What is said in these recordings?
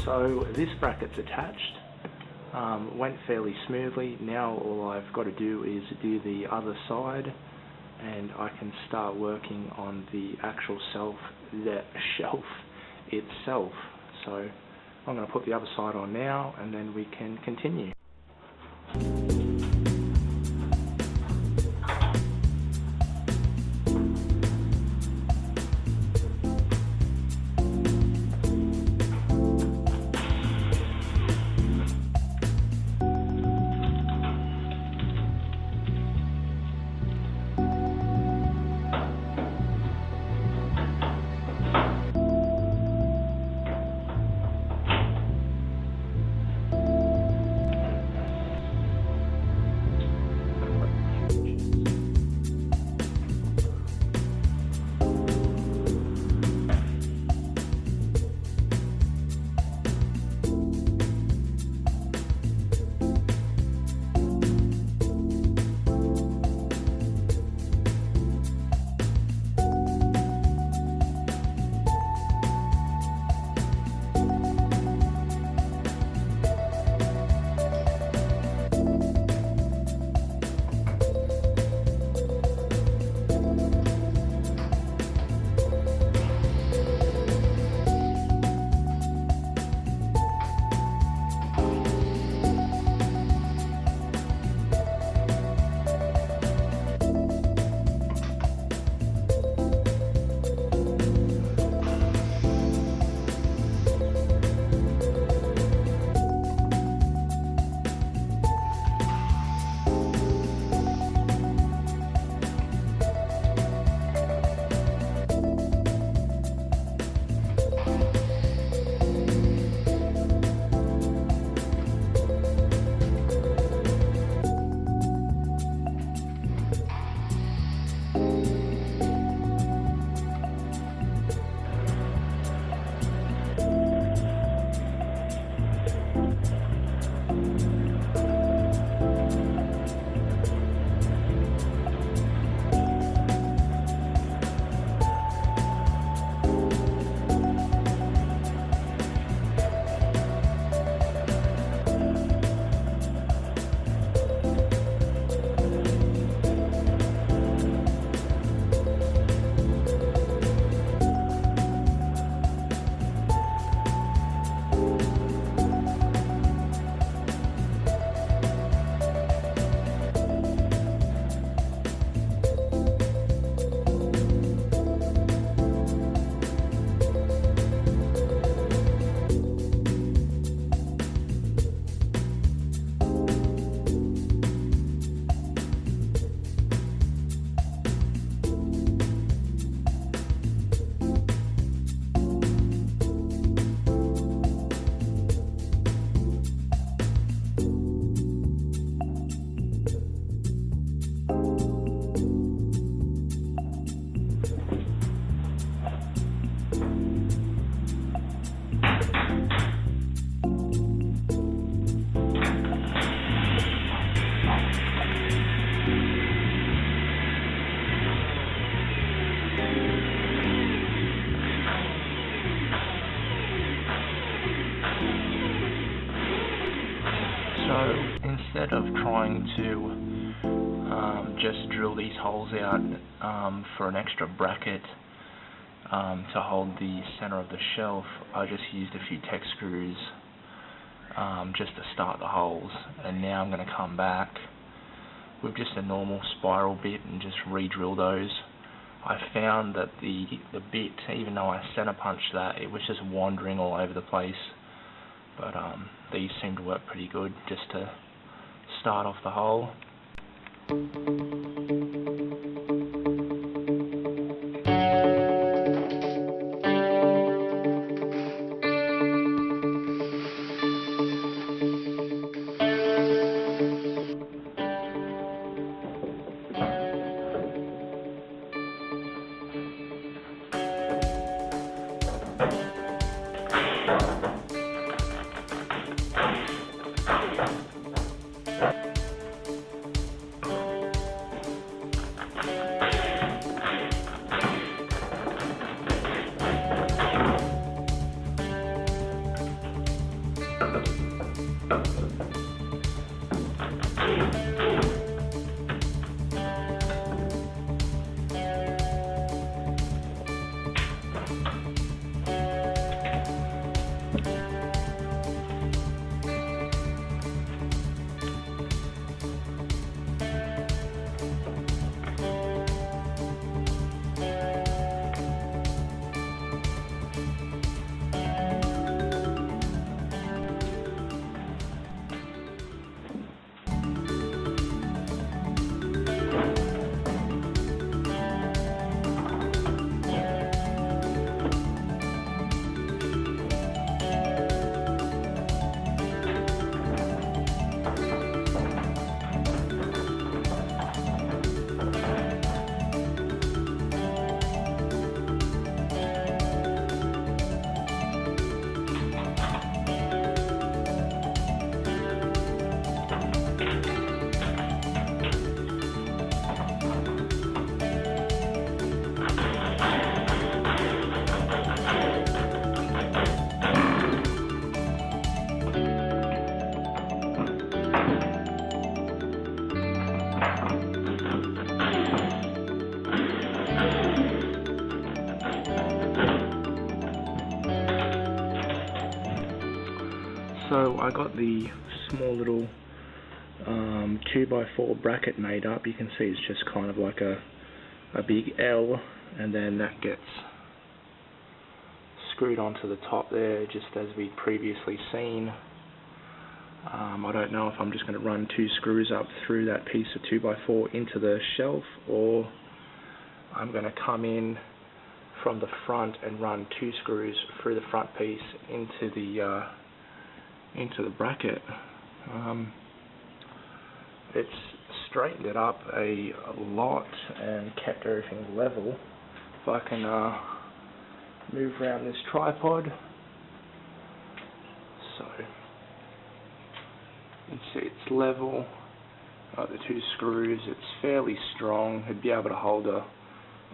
So this bracket's attached, went fairly smoothly. Now all I've got to do is do the other side, and I can start working on the actual shelf itself. So I'm going to put the other side on now, and then we can continue. So instead of trying to just drill these holes out for an extra bracket to hold the center of the shelf, I just used a few Tech screws just to start the holes, and now I'm going to come back with just a normal spiral bit and just re-drill those. I found that the bit, even though I center punched that, it was just wandering all over the place. But these seem to work pretty good just to start off the hole. So I got the small little 2x4 bracket made up. You can see it's just kind of like a big L, and then that gets screwed onto the top there, just as we previously seen. I don't know if I'm just going to run 2 screws up through that piece of 2x4 into the shelf, or I'm going to come in from the front and run 2 screws through the front piece into the bracket. It's straightened it up a lot and kept everything level. If I can move around this tripod, so you can see it's level. The 2 screws, it's fairly strong. It'd be able to hold a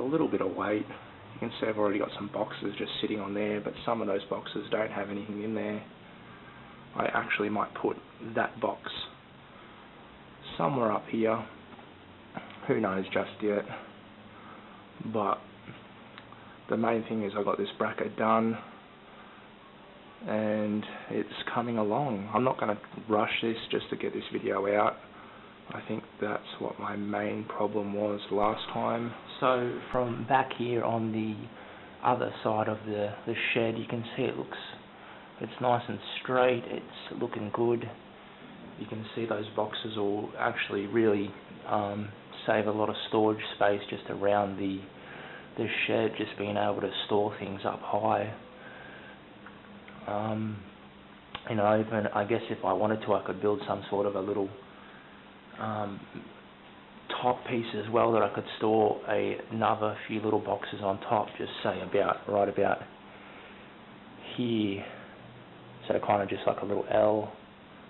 little bit of weight. You can see I've already got some boxes just sitting on there, but some of those boxes don't have anything in there. I actually might put that box somewhere up here. Who knows just yet. But the main thing is I got this bracket done, and it's coming along. I'm not going to rush this just to get this video out. I think that's what my main problem was last time. So from back here on the other side of the shed, you can see it's nice and straight. It's looking good. You can see those boxes will actually really save a lot of storage space just around the shed, just being able to store things up high. You know, even I guess if I wanted to, I could build some sort of a little top piece as well that I could store another few little boxes on top, just say right about here. So kind of just like a little L,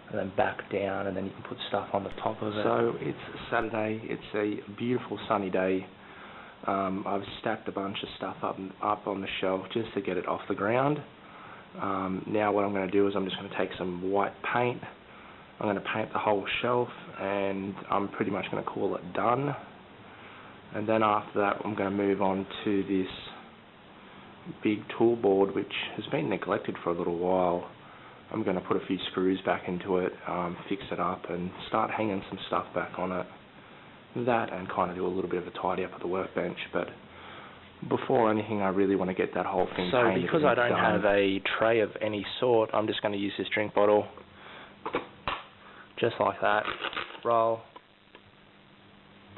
and then back down, and then you can put stuff on the top of it. So it's Saturday. It's a beautiful sunny day. I've stacked a bunch of stuff up on the shelf just to get it off the ground. Now what I'm going to do is I'm just going to take some white paint. I'm going to paint the whole shelf, and I'm pretty much going to call it done. And then after that, I'm going to move on to this big tool board, which has been neglected for a little while. I'm going to put a few screws back into it, fix it up, and start hanging some stuff back on it. That, and kind of do a little bit of a tidy up of the workbench. But before anything, I really want to get that whole thing painted. So because I don't have a tray of any sort, I'm just going to use this drink bottle. Just like that. Roll.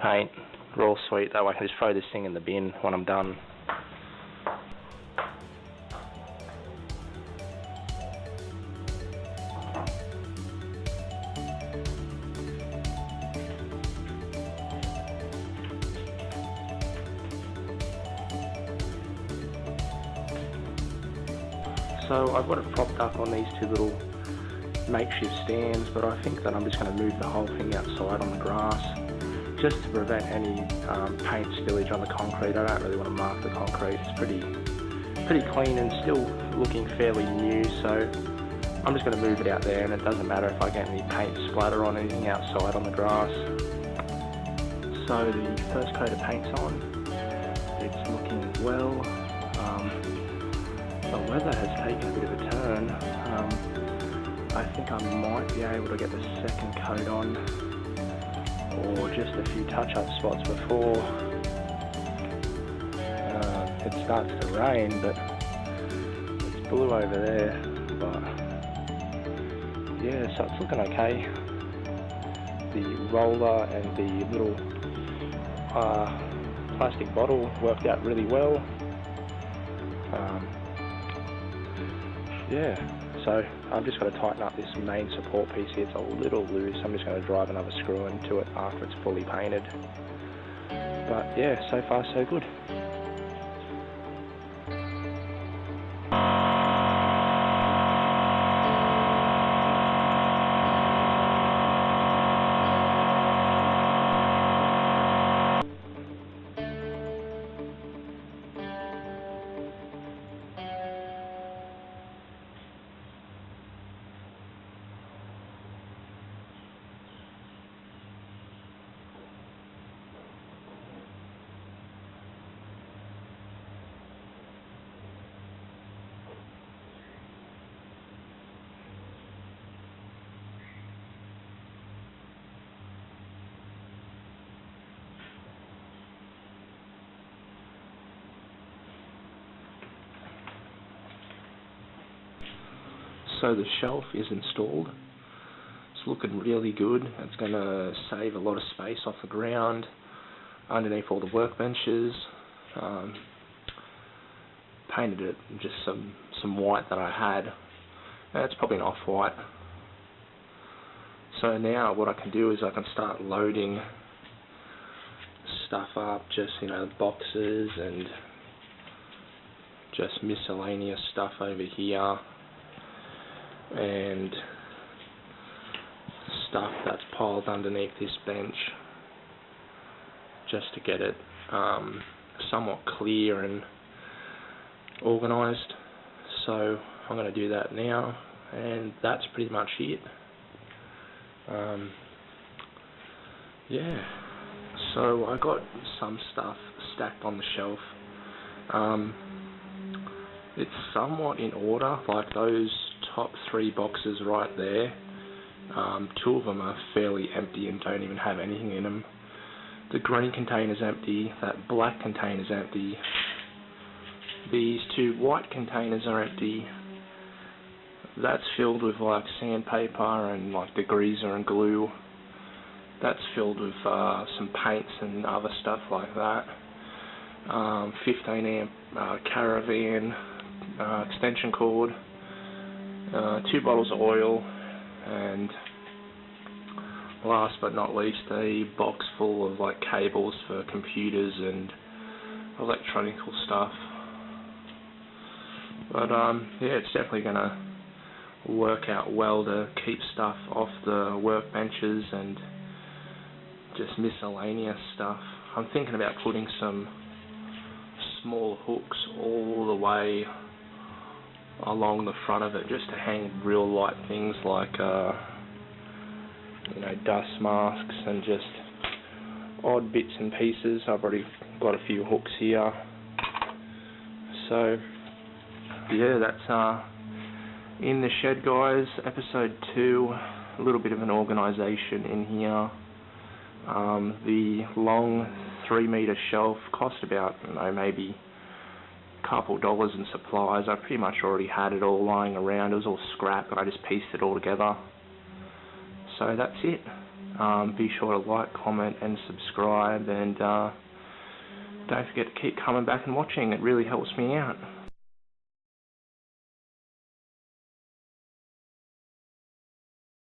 Paint. We're all sweet. That way I can just throw this thing in the bin when I'm done. So I've got it propped up on these 2 little makeshift stands, but I think that I'm just going to move the whole thing outside on the grass, just to prevent any paint spillage on the concrete. I don't really want to mark the concrete. It's pretty clean and still looking fairly new, so I'm just going to move it out there, and it doesn't matter if I get any paint splatter on anything outside on the grass. So the first coat of paint's on. It's looking well. The weather has taken a bit of a turn. I think I might be able to get the second coat on, or just a few touch-up spots before it starts to rain, but it's blue over there. But yeah, so it's looking okay. The roller and the little plastic bottle worked out really well. Yeah, so I'm just going to tighten up this main support piece here. It's a little loose. I'm just going to drive another screw into it after it's fully painted. But yeah, so far so good. So the shelf is installed. It's looking really good. It's going to save a lot of space off the ground underneath all the workbenches. Painted it just some white that I had. It's probably an off-white. So now what I can do is I can start loading stuff up, just boxes and just miscellaneous stuff over here, and stuff that's piled underneath this bench, just to get it somewhat clear and organised. So I'm going to do that now, and that's pretty much it. Yeah, so I got some stuff stacked on the shelf. It's somewhat in order, like those top 3 boxes right there. 2 of them are fairly empty and don't even have anything in them. The green container's empty, that black container's empty. These 2 white containers are empty. That's filled with like sandpaper and like degreaser and glue. That's filled with some paints and other stuff like that. 15 amp caravan extension cord, 2 bottles of oil, and last but not least a box full of like cables for computers and electronical stuff. But yeah, it's definitely going to work out well to keep stuff off the workbenches and just miscellaneous stuff. I'm thinking about putting some small hooks all the way along the front of it, just to hang real light things like dust masks and just odd bits and pieces. I've already got a few hooks here. So yeah, that's in the shed, guys. Episode 2, a little bit of an organisation in here. The long 3-metre shelf cost about maybe a couple dollars in supplies. I pretty much already had it all lying around. It was all scrap, but I just pieced it all together. So that's it. Be sure to like, comment and subscribe, and don't forget to keep coming back and watching. It really helps me out.